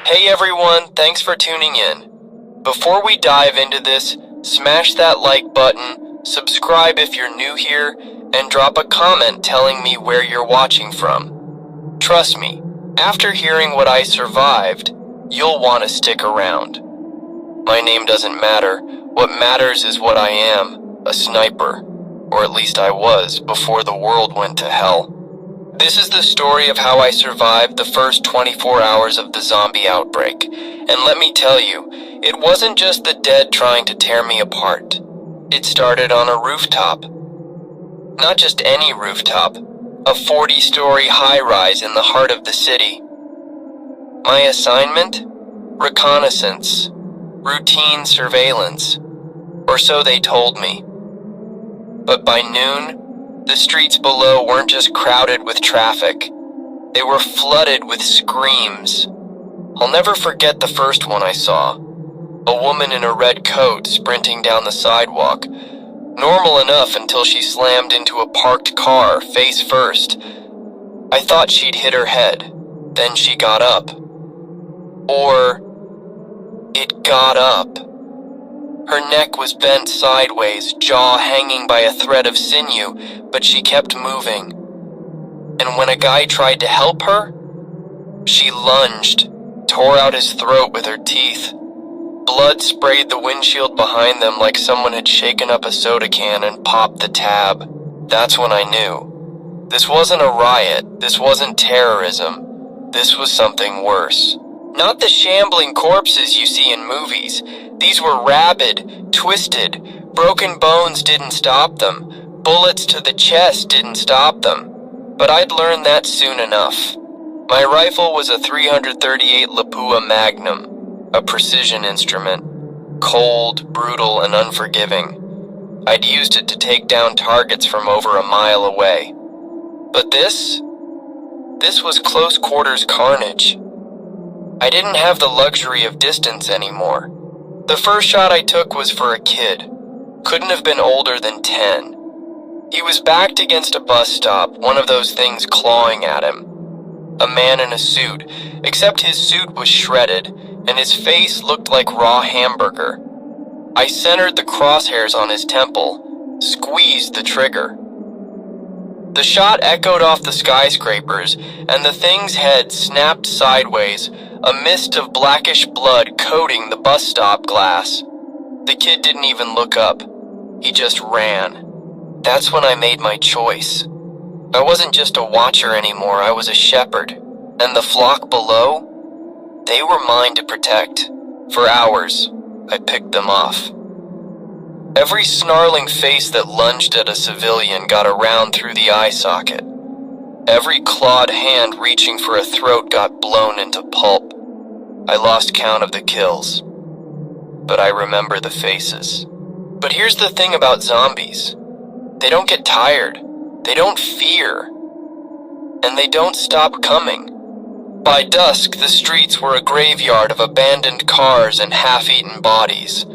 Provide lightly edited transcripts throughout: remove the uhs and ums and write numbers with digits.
Hey everyone, thanks for tuning in. Before we dive into this, smash that like button, subscribe if you're new here, and drop a comment telling me where you're watching from. Trust me, after hearing what I survived, you'll want to stick around. My name doesn't matter. What matters is what I am, a sniper. Or at least I was before the world went to hell. This is the story of how I survived the first 24 hours of the zombie outbreak. And let me tell you, it wasn't just the dead trying to tear me apart. It started on a rooftop. Not just any rooftop, a 40-story high-rise in the heart of the city. My assignment? Reconnaissance. Routine surveillance. Or so they told me. But by noon, the streets below weren't just crowded with traffic. They were flooded with screams. I'll never forget the first one I saw. A woman in a red coat sprinting down the sidewalk. Normal enough until she slammed into a parked car, face first. I thought she'd hit her head. Then she got up. Or it got up. Her neck was bent sideways, jaw hanging by a thread of sinew, but she kept moving. And when a guy tried to help her, she lunged, tore out his throat with her teeth. Blood sprayed the windshield behind them like someone had shaken up a soda can and popped the tab. That's when I knew. This wasn't a riot, this wasn't terrorism. This was something worse. Not the shambling corpses you see in movies. These were rabid, twisted. Broken bones didn't stop them. Bullets to the chest didn't stop them. But I'd learned that soon enough. My rifle was a 338 Lapua Magnum, a precision instrument. Cold, brutal, and unforgiving. I'd used it to take down targets from over a mile away. But this was close quarters carnage. I didn't have the luxury of distance anymore. The first shot I took was for a kid. Couldn't have been older than 10. He was backed against a bus stop, one of those things clawing at him. A man in a suit, except his suit was shredded, and his face looked like raw hamburger. I centered the crosshairs on his temple, squeezed the trigger. The shot echoed off the skyscrapers, and the thing's head snapped sideways, a mist of blackish blood coating the bus stop glass. The kid didn't even look up. He just ran. That's when I made my choice. I wasn't just a watcher anymore, I was a shepherd. And the flock below? They were mine to protect. For hours, I picked them off. Every snarling face that lunged at a civilian got around through the eye socket. Every clawed hand reaching for a throat got blown into pulp. I lost count of the kills, but I remember the faces. But here's the thing about zombies. They don't get tired. They don't fear. And they don't stop coming. By dusk, the streets were a graveyard of abandoned cars and half-eaten bodies.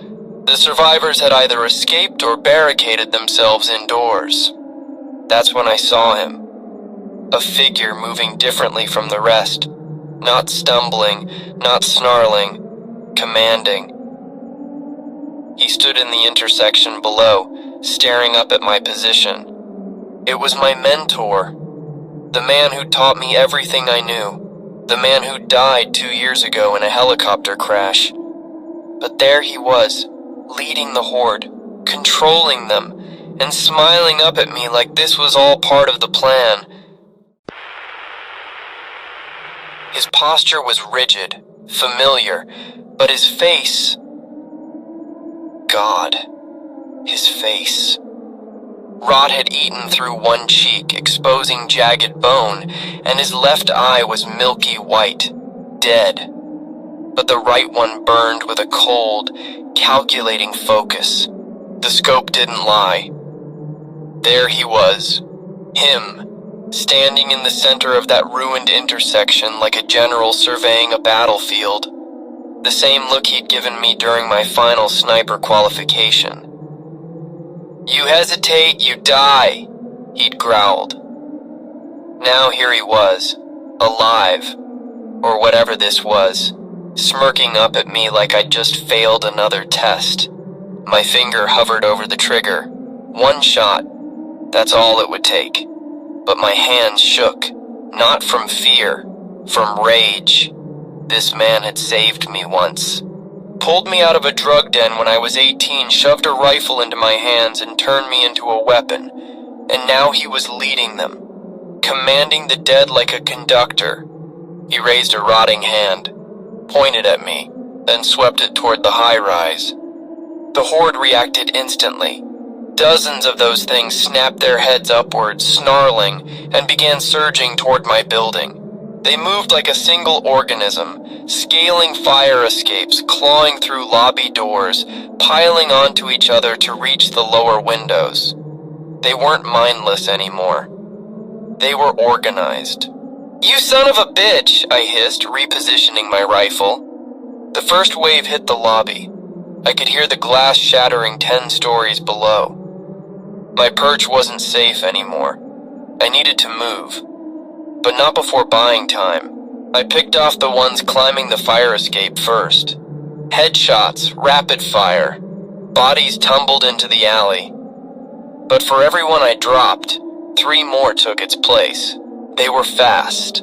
The survivors had either escaped or barricaded themselves indoors. That's when I saw him. A figure moving differently from the rest. Not stumbling, not snarling, commanding. He stood in the intersection below, staring up at my position. It was my mentor. The man who taught me everything I knew. The man who died 2 years ago in a helicopter crash. But there he was, leading the horde, controlling them, and smiling up at me like this was all part of the plan. His posture was rigid, familiar, but his face... God, his face. Rot had eaten through one cheek, exposing jagged bone, and his left eye was milky white, dead. But the right one burned with a cold, calculating focus. The scope didn't lie. There he was, him, standing in the center of that ruined intersection like a general surveying a battlefield. The same look he'd given me during my final sniper qualification. "You hesitate, you die," he'd growled. Now here he was, alive, or whatever this was, smirking up at me like I'd just failed another test. My finger hovered over the trigger. One shot, that's all it would take. But my hands shook, not from fear, from rage. This man had saved me once. Pulled me out of a drug den when I was 18, shoved a rifle into my hands and turned me into a weapon. And now he was leading them, commanding the dead like a conductor. He raised a rotting hand, pointed at me, then swept it toward the high-rise. The horde reacted instantly. Dozens of those things snapped their heads upwards, snarling, and began surging toward my building. They moved like a single organism, scaling fire escapes, clawing through lobby doors, piling onto each other to reach the lower windows. They weren't mindless anymore. They were organized. "You son of a bitch," I hissed, repositioning my rifle. The first wave hit the lobby. I could hear the glass shattering 10 stories below. My perch wasn't safe anymore. I needed to move, but not before buying time. I picked off the ones climbing the fire escape first. Headshots, rapid fire. Bodies tumbled into the alley. But for every one I dropped, 3 more took its place. They were fast,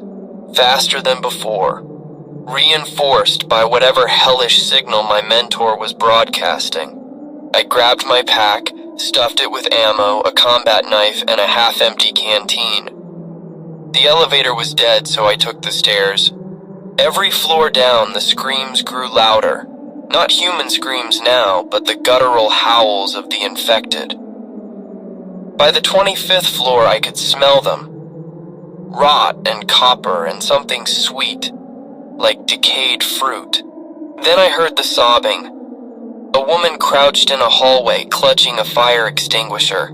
faster than before, reinforced by whatever hellish signal my mentor was broadcasting. I grabbed my pack, stuffed it with ammo, a combat knife, and a half-empty canteen. The elevator was dead, so I took the stairs. Every floor down, the screams grew louder. Not human screams now, but the guttural howls of the infected. By the 25th floor, I could smell them. Rot and copper and something sweet, like decayed fruit. Then I heard the sobbing. A woman crouched in a hallway, clutching a fire extinguisher.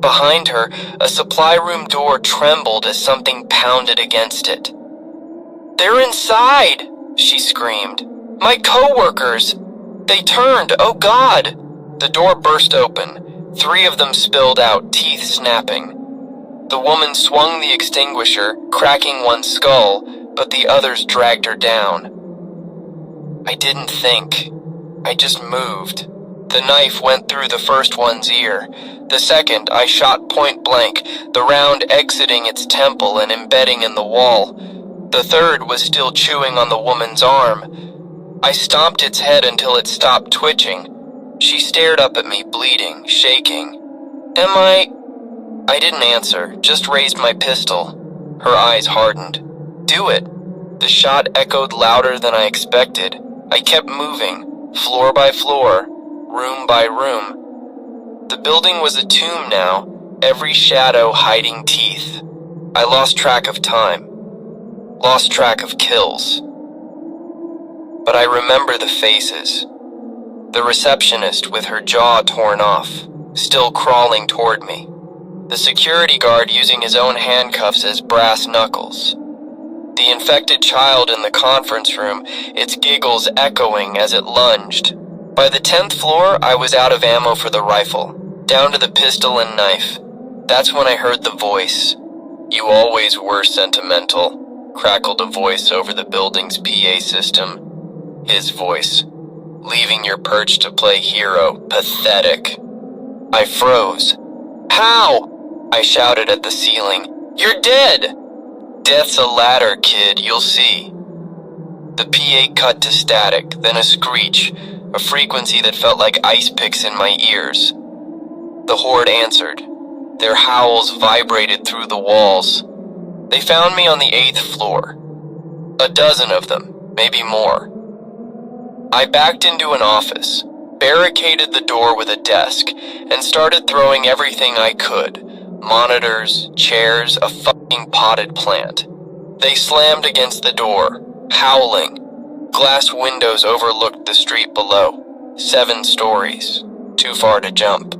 Behind her, a supply room door trembled as something pounded against it. "They're inside!" she screamed. "My co-workers! They turned! Oh God!" The door burst open. 3 of them spilled out, teeth snapping. The woman swung the extinguisher, cracking one's skull, but the others dragged her down. I didn't think. I just moved. The knife went through the first one's ear. The second, I shot point blank, the round exiting its temple and embedding in the wall. The third was still chewing on the woman's arm. I stomped its head until it stopped twitching. She stared up at me, bleeding, shaking. I didn't answer, just raised my pistol. Her eyes hardened. "Do it." The shot echoed louder than I expected. I kept moving, floor by floor, room by room. The building was a tomb now, every shadow hiding teeth. I lost track of time, lost track of kills. But I remember the faces. The receptionist with her jaw torn off, still crawling toward me. The security guard using his own handcuffs as brass knuckles. The infected child in the conference room, its giggles echoing as it lunged. By the 10th floor, I was out of ammo for the rifle, down to the pistol and knife. That's when I heard the voice. "You always were sentimental," crackled a voice over the building's PA system. His voice. "Leaving your perch to play hero. Pathetic." I froze. "How?" I shouted at the ceiling. "You're dead!" "Death's a ladder, kid, you'll see." The PA cut to static, then a screech, a frequency that felt like ice picks in my ears. The horde answered. Their howls vibrated through the walls. They found me on the 8th floor. A dozen of them, maybe more. I backed into an office, barricaded the door with a desk, and started throwing everything I could. Monitors, chairs, a fucking potted plant. They slammed against the door, howling. Glass windows overlooked the street below. 7 stories. Too far to jump.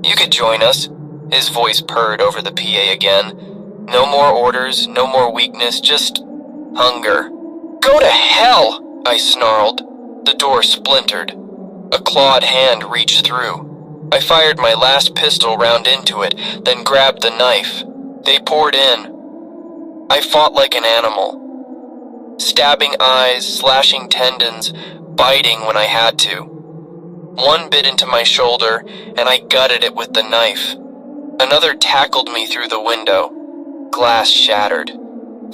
"You could join us," his voice purred over the PA again. "No more orders, no more weakness, just hunger." "Go to hell!" I snarled. The door splintered. A clawed hand reached through. I fired my last pistol round into it, then grabbed the knife. They poured in. I fought like an animal. stabbing eyes, slashing tendons, biting when I had to. One bit into my shoulder, and I gutted it with the knife. Another tackled me through the window. Glass shattered.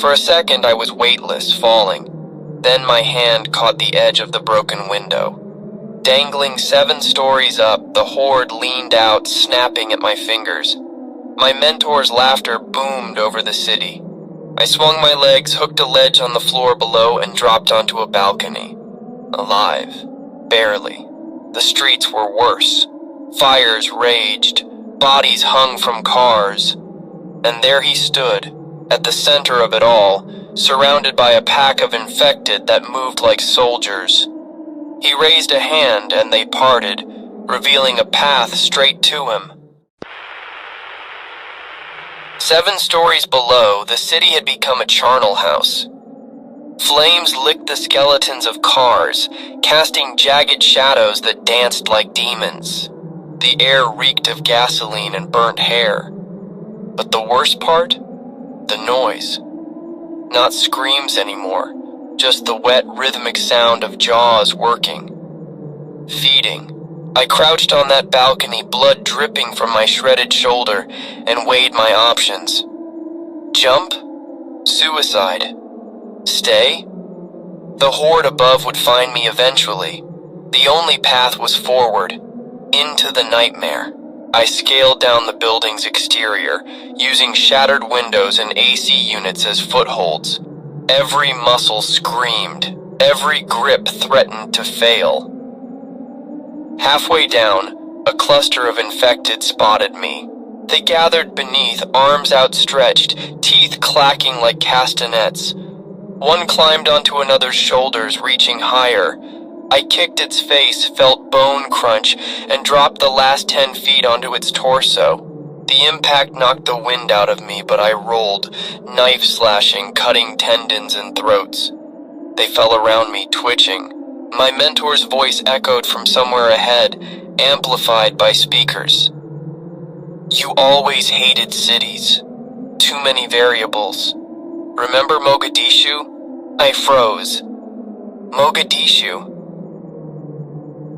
For a second I was weightless, falling. Then my hand caught the edge of the broken window. Dangling 7 stories up, the horde leaned out, snapping at my fingers. My mentor's laughter boomed over the city. I swung my legs, hooked a ledge on the floor below, and dropped onto a balcony. Alive. Barely. The streets were worse. Fires raged. Bodies hung from cars. And there he stood, at the center of it all, surrounded by a pack of infected that moved like soldiers. He raised a hand and they parted, revealing a path straight to him. 7 stories below, the city had become a charnel house. Flames licked the skeletons of cars, casting jagged shadows that danced like demons. The air reeked of gasoline and burnt hair. But the worst part? The noise. Not screams anymore, just the wet, rhythmic sound of jaws working. Feeding. I crouched on that balcony, blood dripping from my shredded shoulder, and weighed my options. Jump? Suicide. Stay? The horde above would find me eventually. The only path was forward, into the nightmare. I scaled down the building's exterior, using shattered windows and AC units as footholds. Every muscle screamed. Every grip threatened to fail. Halfway down, a cluster of infected spotted me. They gathered beneath, arms outstretched, teeth clacking like castanets. One climbed onto another's shoulders, reaching higher. I kicked its face, felt bone crunch, and dropped the last 10 feet onto its torso. The impact knocked the wind out of me, but I rolled, knife slashing, cutting tendons and throats. They fell around me, twitching. My mentor's voice echoed from somewhere ahead, amplified by speakers. You always hated cities. Too many variables. Remember Mogadishu? I froze. Mogadishu.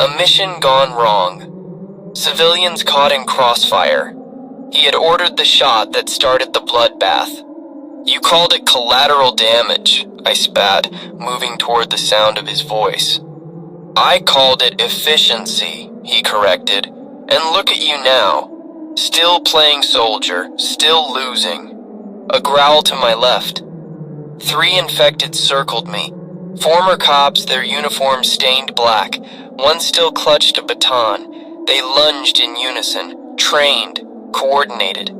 A mission gone wrong. Civilians caught in crossfire. He had ordered the shot that started the bloodbath. You called it collateral damage, I spat, moving toward the sound of his voice. I called it efficiency, he corrected. And look at you now. Still playing soldier, still losing. A growl to my left. 3 infected circled me. Former cops, their uniforms stained black. One still clutched a baton. They lunged in unison, trained, coordinated.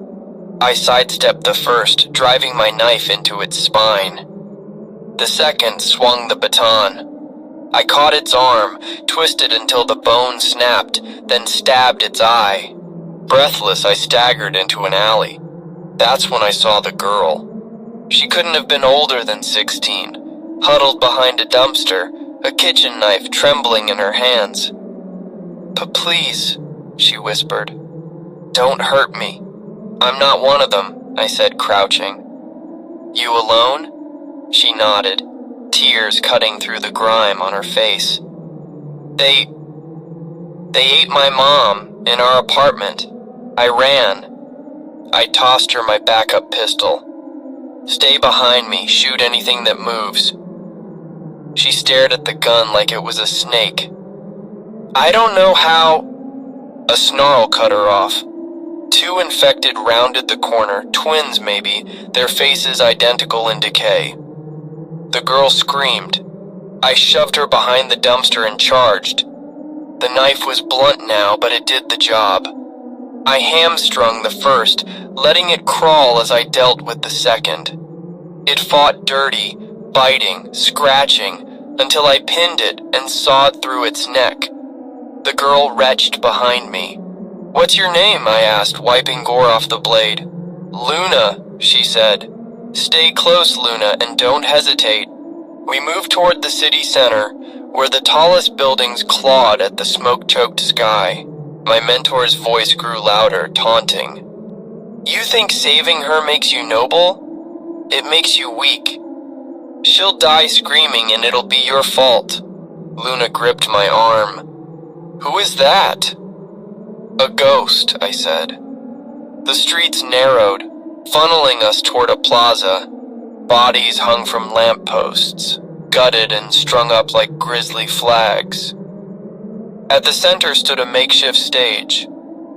I sidestepped the first, driving my knife into its spine. The second swung the baton. I caught its arm, twisted until the bone snapped, then stabbed its eye. Breathless, I staggered into an alley. That's when I saw the girl. She couldn't have been older than 16, huddled behind a dumpster, a kitchen knife trembling in her hands. Please, she whispered. Don't hurt me. I'm not one of them, I said, crouching. You alone? She nodded, tears cutting through the grime on her face. They ate my mom in our apartment. I ran. I tossed her my backup pistol. Stay behind me, shoot anything that moves. She stared at the gun like it was a snake. I don't know how... A snarl cut her off. 2 infected rounded the corner, twins maybe, their faces identical in decay. The girl screamed. I shoved her behind the dumpster and charged. The knife was blunt now, but it did the job. I hamstrung the first, letting it crawl as I dealt with the second. It fought dirty, biting, scratching, until I pinned it and sawed through its neck. The girl retched behind me. What's your name? I asked, wiping gore off the blade. Luna, she said. Stay close, Luna, and don't hesitate. We moved toward the city center, where the tallest buildings clawed at the smoke-choked sky. My mentor's voice grew louder, taunting. You think saving her makes you noble? It makes you weak. She'll die screaming and it'll be your fault. Luna gripped my arm. Who is that? A ghost, I said. The streets narrowed, funneling us toward a plaza. Bodies hung from lampposts, gutted and strung up like grisly flags. At the center stood a makeshift stage,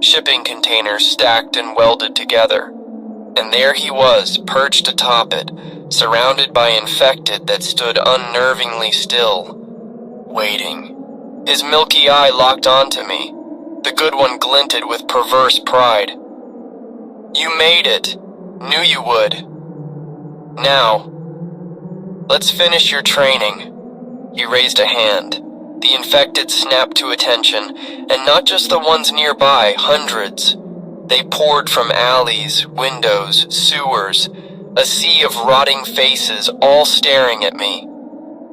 shipping containers stacked and welded together. And there he was, perched atop it, surrounded by infected that stood unnervingly still, waiting. His milky eye locked onto me. The good one glinted with perverse pride. You made it. Knew you would. Now, let's finish your training. He raised a hand. The infected snapped to attention, and not just the ones nearby, hundreds. They poured from alleys, windows, sewers, a sea of rotting faces, all staring at me.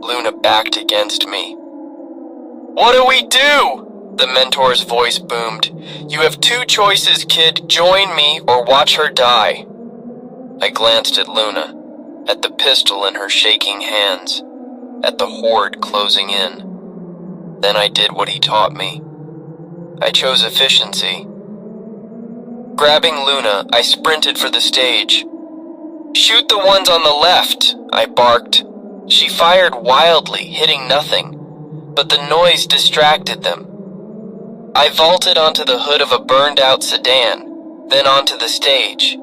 Luna backed against me. What do we do? The mentor's voice boomed. You have two choices, kid. Join me or watch her die. I glanced at Luna, at the pistol in her shaking hands, at the horde closing in. Then I did what he taught me. I chose efficiency. Grabbing Luna, I sprinted for the stage. Shoot the ones on the left, I barked. She fired wildly, hitting nothing, but the noise distracted them. I vaulted onto the hood of a burned-out sedan, then onto the stage.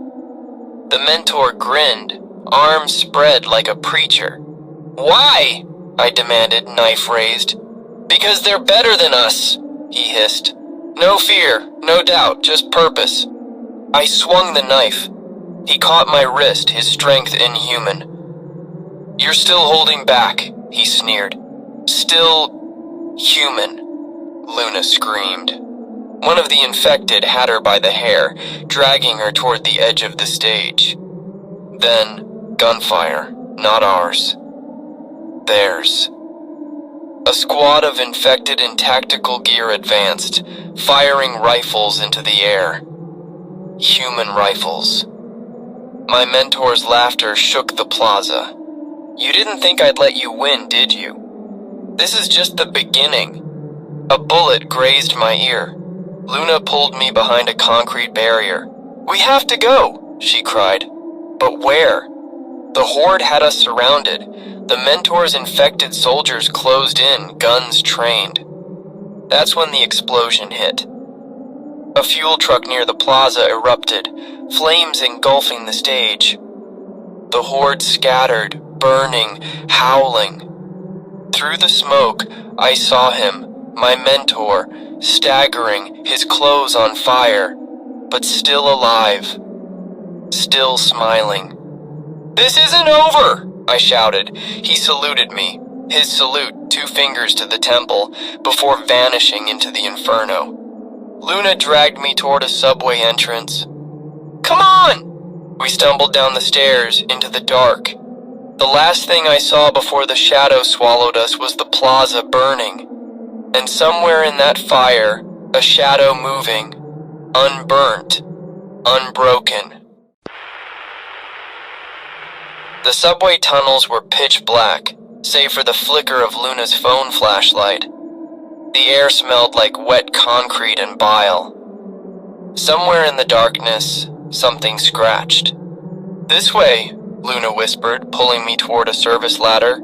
The mentor grinned, arms spread like a preacher. Why? I demanded, knife raised. Because they're better than us, he hissed. No fear, no doubt, just purpose. I swung the knife. He caught my wrist, his strength inhuman. You're still holding back, he sneered. Still human, Luna screamed. One of the infected had her by the hair, dragging her toward the edge of the stage. Then, gunfire, not ours. Theirs. A squad of infected in tactical gear advanced, firing rifles into the air. Human rifles. My mentor's laughter shook the plaza. You didn't think I'd let you win, did you? This is just the beginning. A bullet grazed my ear. Luna pulled me behind a concrete barrier. We have to go, she cried. But where? The horde had us surrounded. The mentor's infected soldiers closed in, guns trained. That's when the explosion hit. A fuel truck near the plaza erupted, flames engulfing the stage. The horde scattered, burning, howling. Through the smoke, I saw him, my mentor, staggering, his clothes on fire, but still alive, still smiling. This isn't over, I shouted. He saluted me, his salute 2 fingers to the temple, before vanishing into the inferno. Luna dragged me toward a subway entrance. Come on! We stumbled down the stairs, into the dark. The last thing I saw before the shadow swallowed us was the plaza burning. And somewhere in that fire, a shadow moving, unburnt, unbroken. The subway tunnels were pitch black, save for the flicker of Luna's phone flashlight. The air smelled like wet concrete and bile. Somewhere in the darkness, something scratched. This way, Luna whispered, pulling me toward a service ladder.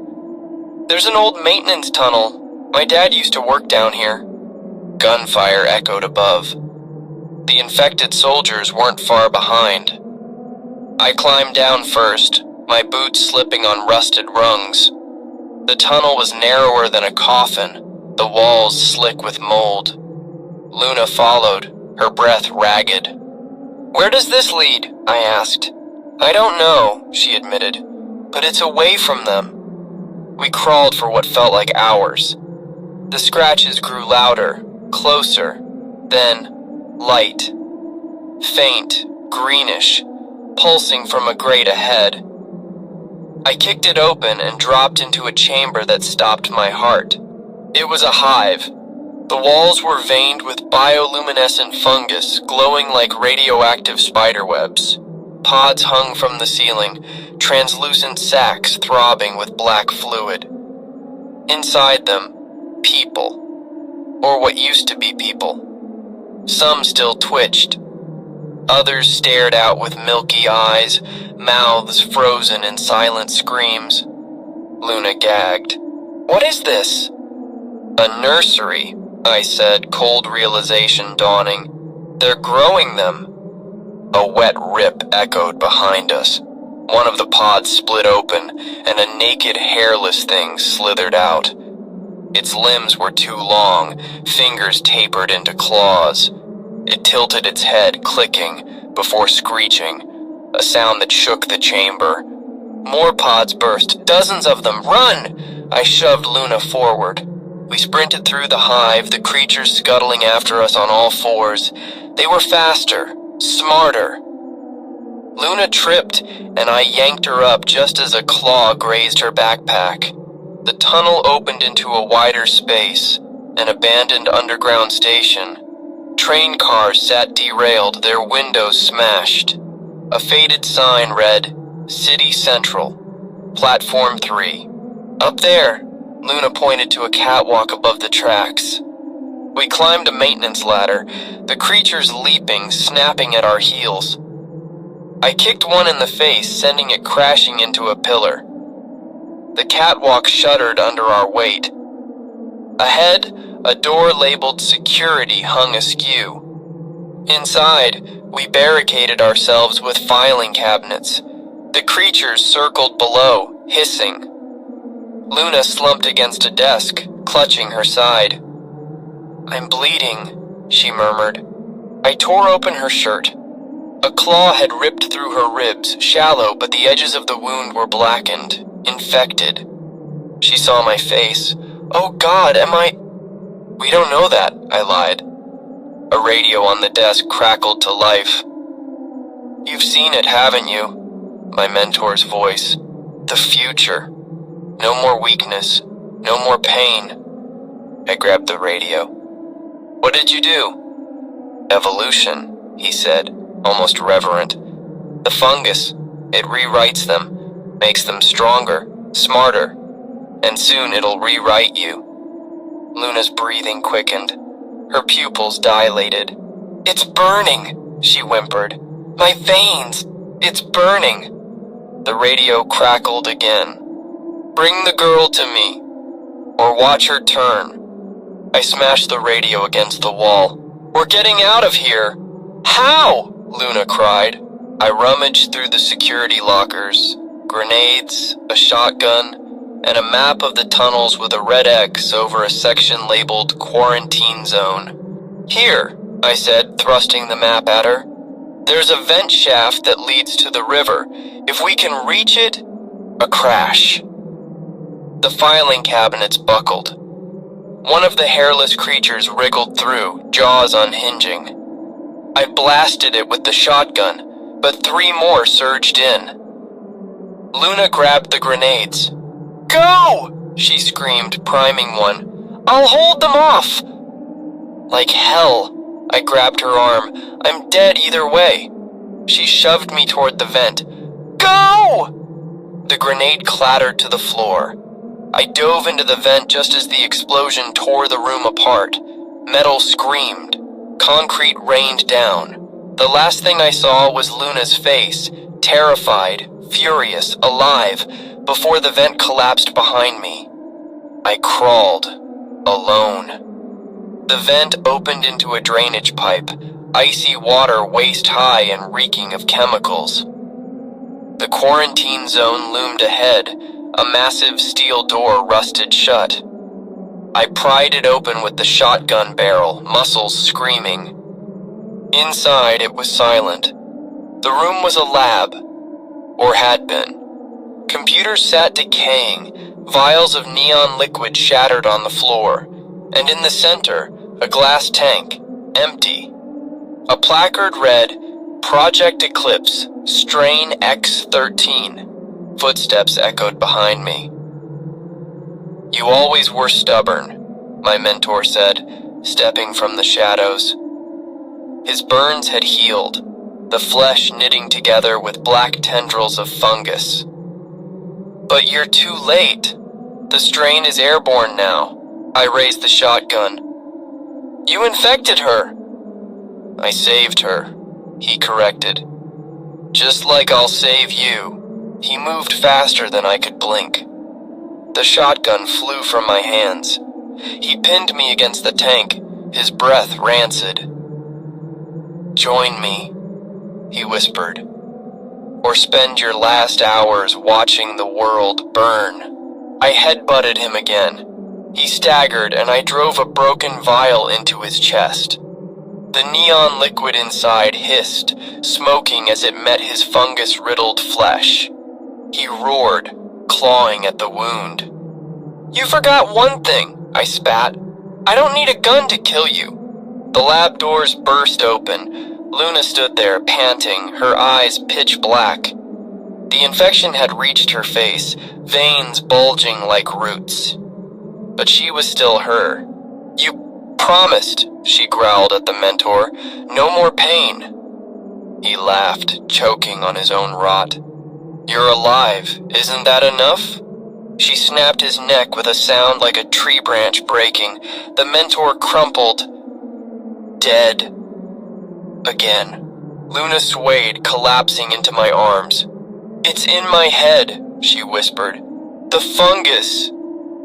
There's an old maintenance tunnel. My dad used to work down here. Gunfire echoed above. The infected soldiers weren't far behind. I climbed down first, my boots slipping on rusted rungs. The tunnel was narrower than a coffin, the walls slick with mold. Luna followed, her breath ragged. Where does this lead? I asked. I don't know, she admitted, but it's away from them. We crawled for what felt like hours. The scratches grew louder, closer, then light, faint, greenish, pulsing from a grate ahead. I kicked it open and dropped into a chamber that stopped my heart. It was a hive. The walls were veined with bioluminescent fungus, glowing like radioactive spiderwebs. Pods hung from the ceiling, translucent sacks throbbing with black fluid. Inside them, people. Or what used to be people. Some still twitched. Others stared out with milky eyes, mouths frozen in silent screams. Luna gagged. "What is this?" "A nursery," I said, cold realization dawning. "They're growing them." A wet rip echoed behind us. One of the pods split open, and a naked, hairless thing slithered out. Its limbs were too long, fingers tapered into claws. It tilted its head, clicking, before screeching, a sound that shook the chamber. More pods burst, dozens of them. "Run!" I shoved Luna forward. We sprinted through the hive, the creatures scuttling after us on all fours. They were faster, smarter. Luna tripped, and I yanked her up just as a claw grazed her backpack. The tunnel opened into a wider space, an abandoned underground station. Train cars sat derailed, their windows smashed. A faded sign read, "City Central, Platform 3. "Up there," Luna pointed to a catwalk above the tracks. We climbed a maintenance ladder, the creatures leaping, snapping at our heels. I kicked one in the face, sending it crashing into a pillar. The catwalk shuddered under our weight. Ahead, a door labeled security hung askew. Inside, we barricaded ourselves with filing cabinets. The creatures circled below, hissing. Luna slumped against a desk, clutching her side. "I'm bleeding," she murmured. I tore open her shirt. A claw had ripped through her ribs, shallow, but the edges of the wound were blackened, infected. She saw my face. "Oh God, am I—" "We don't know that," I lied. A radio on the desk crackled to life. "You've seen it, haven't you?" My mentor's voice. "The future. No more weakness. No more pain." I grabbed the radio. "What did you do?" "Evolution," he said, almost reverent. "The fungus. It rewrites them, makes them stronger, smarter, and soon it'll rewrite you." Luna's breathing quickened. Her pupils dilated. "It's burning," she whimpered. "My veins! It's burning!" The radio crackled again. "Bring the girl to me, or watch her turn." I smashed the radio against the wall. "We're getting out of here!" "How?" Luna cried. I rummaged through the security lockers. Grenades, a shotgun, and a map of the tunnels with a red X over a section labeled Quarantine Zone. "Here," I said, thrusting the map at her. "There's a vent shaft that leads to the river. If we can reach it—" A crash. The filing cabinets buckled. One of the hairless creatures wriggled through, jaws unhinging. I blasted it with the shotgun, but 3 more surged in. Luna grabbed the grenades. "Go!" she screamed, priming one. "I'll hold them off!" Like hell, I grabbed her arm. "I'm dead either way." She shoved me toward the vent. "Go!" The grenade clattered to the floor. I dove into the vent just as the explosion tore the room apart. Metal screamed. Concrete rained down. The last thing I saw was Luna's face, terrified, furious, alive, before the vent collapsed behind me. I crawled, alone. The vent opened into a drainage pipe, icy water waist-high and reeking of chemicals. The quarantine zone loomed ahead, a massive steel door rusted shut. I pried it open with the shotgun barrel, muscles screaming. Inside, it was silent. The room was a lab, or had been. Computers sat decaying, vials of neon liquid shattered on the floor, and in the center, a glass tank, empty. A placard read, "Project Eclipse, Strain X13. Footsteps echoed behind me. "You always were stubborn," my mentor said, stepping from the shadows. His burns had healed. the flesh knitting together with black tendrils of fungus. But you're too late. The strain is airborne now. I raised the shotgun. You infected her. I saved her, he corrected. Just like I'll save you. He moved faster than I could blink. The shotgun flew from my hands. He pinned me against the tank, his breath rancid. Join me, he whispered, or spend your last hours watching the world burn. I headbutted him again. He staggered, and I drove a broken vial into his chest. The neon liquid inside hissed, smoking as it met his fungus-riddled flesh. He roared, clawing at the wound. You forgot one thing, I spat. I don't need a gun to kill you. The lab doors burst open. Luna stood there, panting, her eyes pitch black. The infection had reached her face, veins bulging like roots. But she was still her. You promised, she growled at the mentor. No more pain. He laughed, choking on his own rot. You're alive, isn't that enough? She snapped his neck with a sound like a tree branch breaking. The mentor crumpled. Dead. Again. Luna swayed, collapsing into my arms. It's in my head, she whispered. The fungus.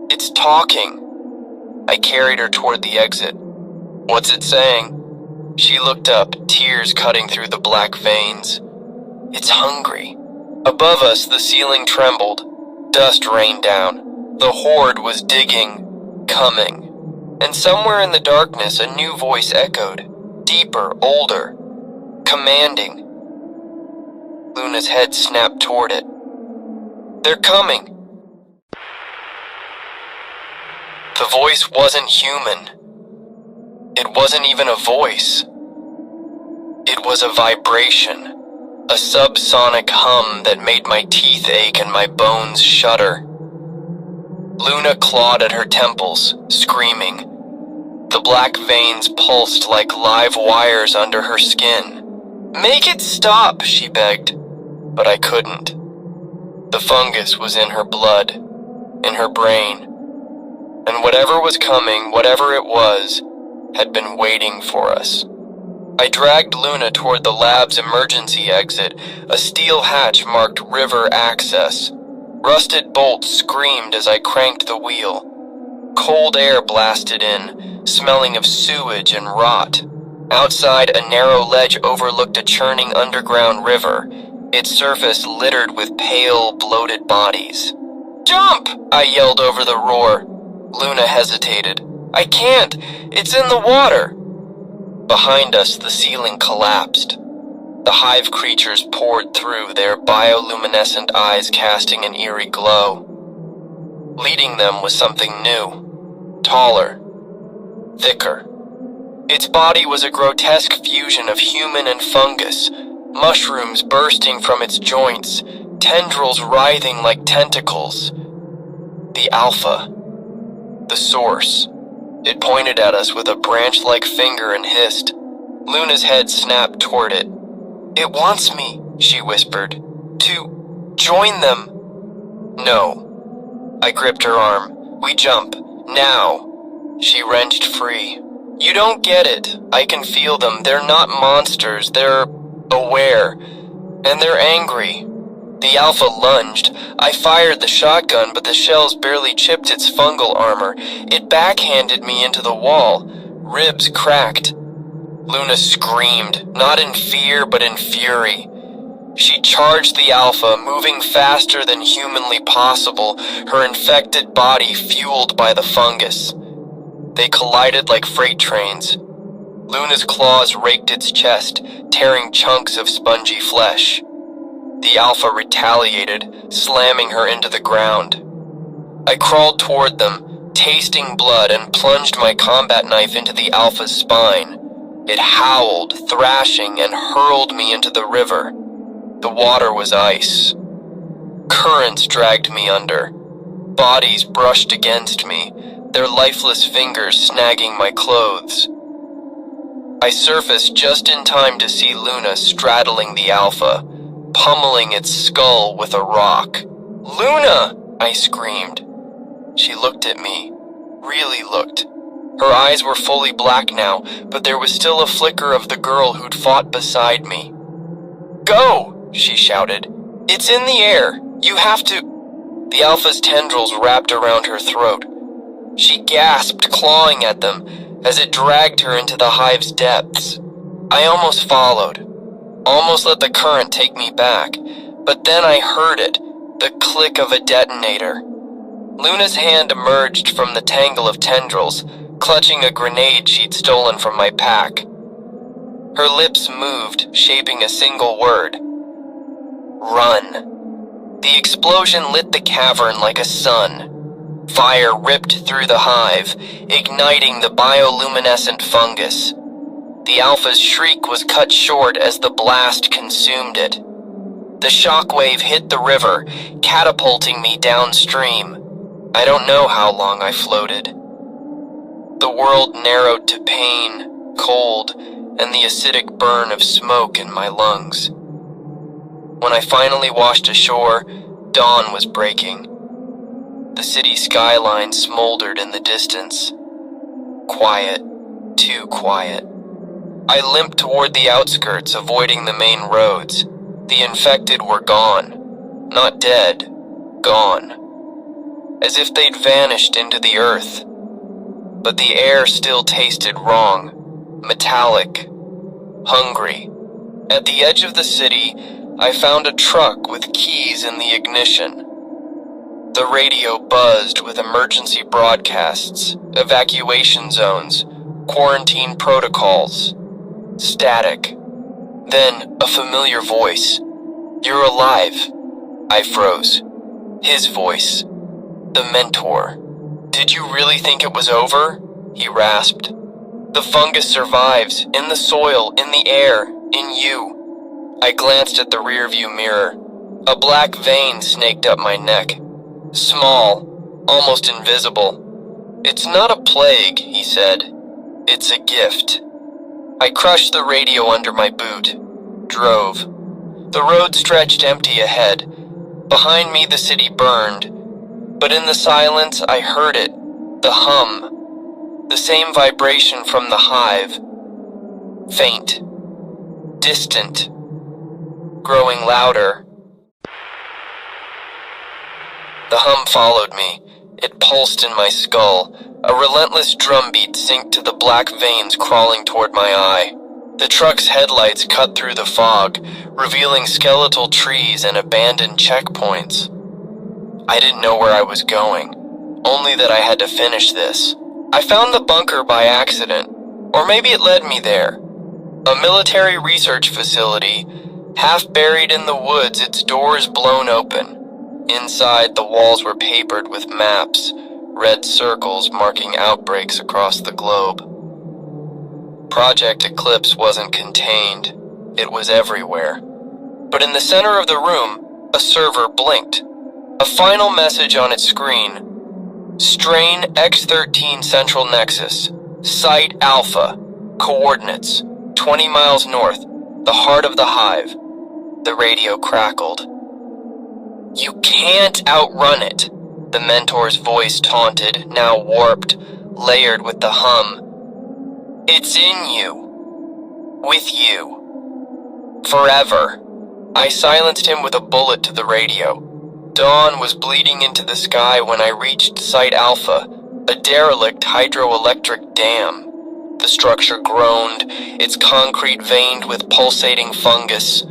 It's talking. I carried her toward the exit. What's it saying? She looked up, tears cutting through the black veins. It's hungry. Above us, the ceiling trembled. Dust rained down. The horde was digging, coming. And somewhere in the darkness, a new voice echoed. Deeper, older, commanding. Luna's head snapped toward it. They're coming. The voice wasn't human. It wasn't even a voice. It was a vibration, a subsonic hum that made my teeth ache and my bones shudder. Luna clawed at her temples, screaming. The black veins pulsed like live wires under her skin. Make it stop, she begged, but I couldn't. The fungus was in her blood, in her brain. And whatever was coming, whatever it was, had been waiting for us. I dragged Luna toward the lab's emergency exit, a steel hatch marked river access. Rusted bolts screamed as I cranked the wheel. Cold air blasted in, smelling of sewage and rot. Outside, a narrow ledge overlooked a churning underground river, its surface littered with pale, bloated bodies. Jump! I yelled over the roar. Luna hesitated. I can't! It's in the water! Behind us, the ceiling collapsed. The hive creatures poured through, their bioluminescent eyes casting an eerie glow. Leading them was something new, taller, thicker. Its body was a grotesque fusion of human and fungus, mushrooms bursting from its joints, tendrils writhing like tentacles. The Alpha. The source. It pointed at us with a branch-like finger and hissed. Luna's head snapped toward it. It wants me, she whispered. To join them. No. I gripped her arm. We jump. Now. She wrenched free. You don't get it. I can feel them. They're not monsters. They're aware. And they're angry. The Alpha lunged. I fired the shotgun, but the shells barely chipped its fungal armor. It backhanded me into the wall. Ribs cracked. Luna screamed, not in fear, but in fury. She charged the Alpha, moving faster than humanly possible, her infected body fueled by the fungus. They collided like freight trains. Luna's claws raked its chest, tearing chunks of spongy flesh. The Alpha retaliated, slamming her into the ground. I crawled toward them, tasting blood, and plunged my combat knife into the Alpha's spine. It howled, thrashing, and hurled me into the river. The water was ice. Currents dragged me under. Bodies brushed against me, their lifeless fingers snagging my clothes. I surfaced just in time to see Luna straddling the Alpha, pummeling its skull with a rock. "Luna!" I screamed. She looked at me, really looked. Her eyes were fully black now, but there was still a flicker of the girl who'd fought beside me. "Go!" she shouted. "It's in the air. You have to—" The Alpha's tendrils wrapped around her throat. She gasped, clawing at them, as it dragged her into the hive's depths. I almost followed, almost let the current take me back, but then I heard it, the click of a detonator. Luna's hand emerged from the tangle of tendrils, clutching a grenade she'd stolen from my pack. Her lips moved, shaping a single word. Run. The explosion lit the cavern like a sun. Fire ripped through the hive, igniting the bioluminescent fungus. The Alpha's shriek was cut short as the blast consumed it. The shockwave hit the river, catapulting me downstream. I don't know how long I floated. The world narrowed to pain, cold, and the acidic burn of smoke in my lungs. When I finally washed ashore, dawn was breaking. The city skyline smoldered in the distance. Quiet, too quiet. I limped toward the outskirts, avoiding the main roads. The infected were gone. Not dead, gone. As if they'd vanished into the earth. But the air still tasted wrong, metallic, hungry. At the edge of the city, I found a truck with keys in the ignition. The radio buzzed with emergency broadcasts, evacuation zones, quarantine protocols. Static. Then a familiar voice. "You're alive." I froze. His voice. The mentor. "Did you really think it was over?" he rasped. "The fungus survives, in the soil, in the air, in you." I glanced at the rearview mirror. A black vein snaked up my neck. Small, almost invisible. "It's not a plague," he said. "It's a gift." I crushed the radio under my boot. Drove. The road stretched empty ahead. Behind me the city burned. But in the silence I heard it. The hum. The same vibration from the hive. Faint. Distant. Growing louder. The hum followed me. It pulsed in my skull. A relentless drumbeat synced to the black veins crawling toward my eye. The truck's headlights cut through the fog, revealing skeletal trees and abandoned checkpoints. I didn't know where I was going, only that I had to finish this. I found the bunker by accident, or maybe it led me there. A military research facility, half buried in the woods, its doors blown open. Inside, the walls were papered with maps, red circles marking outbreaks across the globe. Project Eclipse wasn't contained. It was everywhere. But in the center of the room, a server blinked. A final message on its screen. Strain X13 Central Nexus. Site Alpha. Coordinates. 20 miles north. The heart of the hive. The radio crackled. "You can't outrun it," the mentor's voice taunted, now warped, layered with the hum. "It's in you. With you. Forever." I silenced him with a bullet to the radio. Dawn was bleeding into the sky when I reached Site Alpha, a derelict hydroelectric dam. The structure groaned, its concrete veined with pulsating fungus.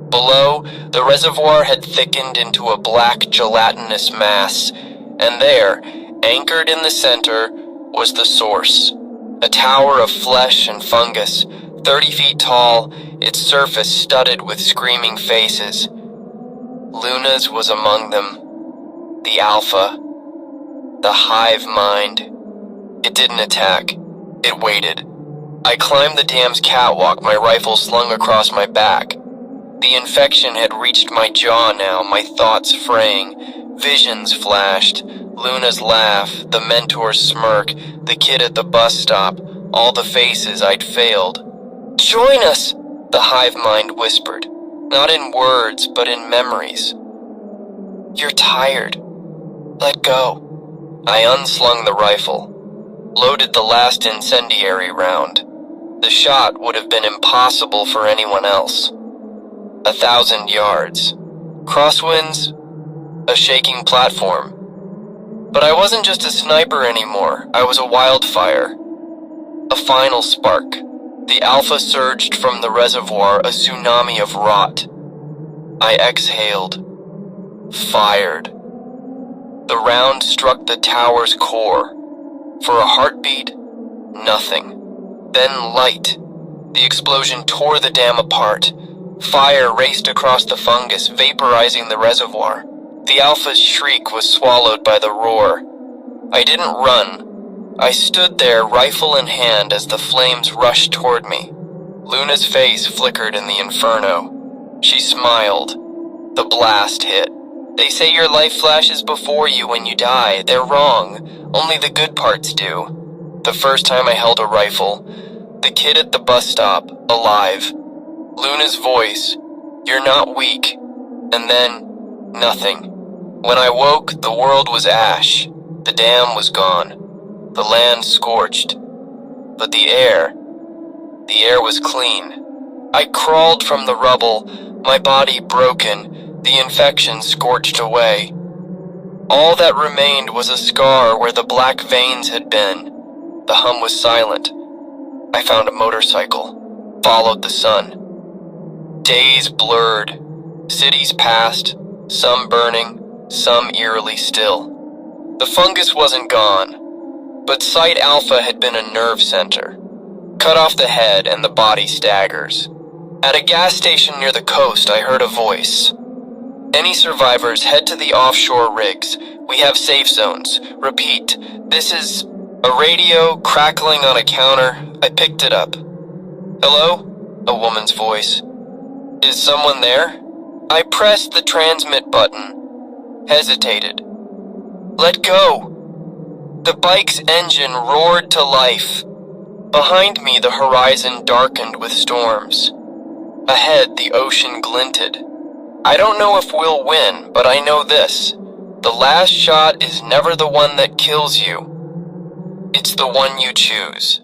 Below, the reservoir had thickened into a black gelatinous mass, and there, anchored in the center, was the source. A tower of flesh and fungus, 30 feet tall, its surface studded with screaming faces. Luna's was among them. The Alpha. The hive mind. It didn't attack. It waited. I climbed the dam's catwalk, my rifle slung across my back. The infection had reached my jaw now, my thoughts fraying. Visions flashed. Luna's laugh, the mentor's smirk, the kid at the bus stop, all the faces I'd failed. Join us, the hive mind whispered, not in words, but in memories. You're tired. Let go. I unslung the rifle, loaded the last incendiary round. The shot would have been impossible for anyone else. 1,000 yards. Crosswinds, a shaking platform. But I wasn't just a sniper anymore, I was a wildfire. A final spark. The alpha surged from the reservoir, a tsunami of rot. I exhaled. Fired. The round struck the tower's core. For a heartbeat, nothing. Then light. The explosion tore the dam apart. Fire raced across the fungus, vaporizing the reservoir. The alpha's shriek was swallowed by the roar. I didn't run. I stood there, rifle in hand, as the flames rushed toward me. Luna's face flickered in the inferno. She smiled. The blast hit. They say your life flashes before you when you die. They're wrong. Only the good parts do. The first time I held a rifle, the kid at the bus stop, alive. Luna's voice, you're not weak. And then, nothing. When I woke, the world was ash. The dam was gone. The land scorched. But the air was clean. I crawled from the rubble, my body broken, the infection scorched away. All that remained was a scar where the black veins had been. The hum was silent. I found a motorcycle, followed the sun. Days blurred, cities passed, some burning, some eerily still. The fungus wasn't gone, but Site Alpha had been a nerve center. Cut off the head and the body staggers. At a gas station near the coast, I heard a voice. Any survivors, head to the offshore rigs. We have safe zones. Repeat, this is a radio crackling on a counter. I picked it up. Hello? A woman's voice. Is someone there? I pressed the transmit button. Hesitated. Let go. The bike's engine roared to life. Behind me, the horizon darkened with storms. Ahead, the ocean glinted. I don't know if we'll win, but I know this. The last shot is never the one that kills you. It's the one you choose.